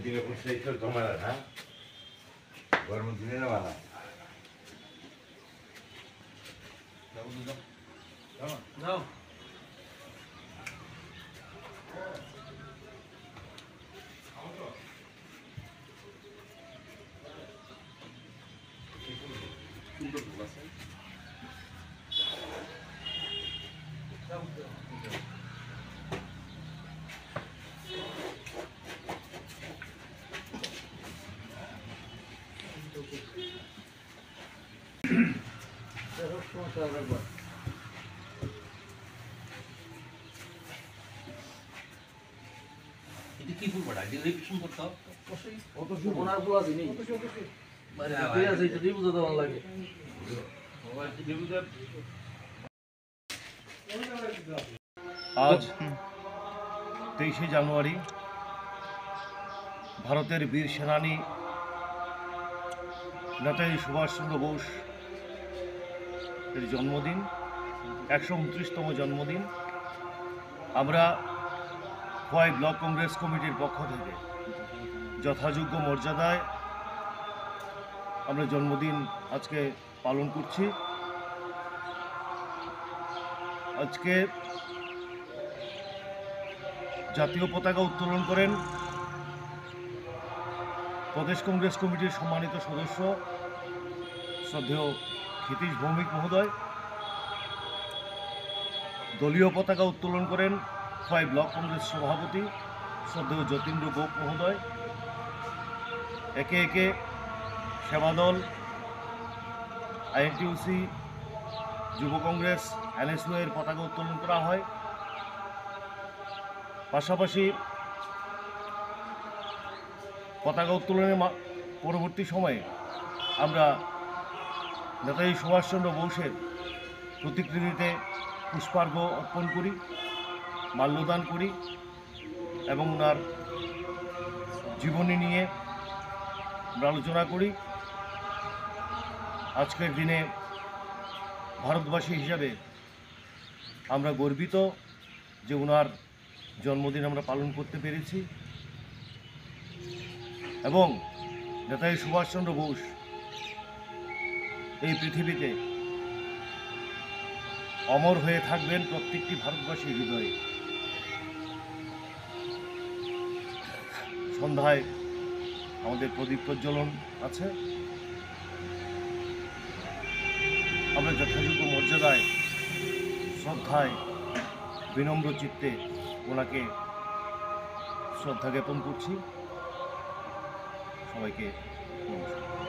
দিনে পুষলেই তো তোমার হ্যাঁ গরম দিনে না বানা যাও এটা কি ফুল বড়া দিলে কিছু করতে হবে কত সুন্দর ওনার পোলা দিনি মানে তুই আছে এটা দিয়ে বুঝাতে ভালো লাগে আজ 23শে জানুয়ারি ভারতের বীর সেনানী নেতাজি সুভাষচন্দ্র বোস এর জন্মদিন 129তম জন্মদিন। আমরা খোয়াই ব্লক কংগ্রেস কমিটির পক্ষ থেকে যথাযোগ্য মর্যাদায় আমরা জন্মদিন আজকে পালন করছি। আজকে জাতীয় পতাকা উত্তোলন করেন প্রদেশ কংগ্রেস কমিটির সম্মানিত সদস্য শ্রদ্ধেয় ক্ষিতীশ ভৌমিক মহোদয়। দলীয় পতাকা উত্তোলন করেন খোয়াই ব্লক কংগ্রেস সভাপতি শ্রদ্ধেয় যতীন্দ্র গোপ মহোদয়। একে একে সেবাদল, আইএনটিইউসি, যুব কংগ্রেস, এনএসইউ এর পতাকা উত্তোলন করা হয়। পাশাপাশি পতাকা উত্তোলনের পরবর্তী সময়ে আমরা নেতাজি সুভাষচন্দ্র বোসের প্রতিকৃতিতে পুষ্পার্ঘ্য অর্পণ করি, মাল্যদান করি এবং ওনার জীবনী নিয়ে আমরা আলোচনা করি। আজকের দিনে ভারতবাসী হিসাবে আমরা গর্বিত যে ওনার জন্মদিন আমরা পালন করতে পেরেছি এবং নেতাজি সুভাষচন্দ্র বোস এই পৃথিবীতে অমর হয়ে থাকবেন প্রত্যেকটি ভারতবাসীর হৃদয়ে। সন্ধ্যায় আমাদের প্রদীপ প্রজ্বলন আছে। আমরা যথাযোগ্য মর্যাদায় শ্রদ্ধায় বিনম্র চিত্তে ওনাকে শ্রদ্ধা জ্ঞাপন করছি। সবাইকে নমস্কার।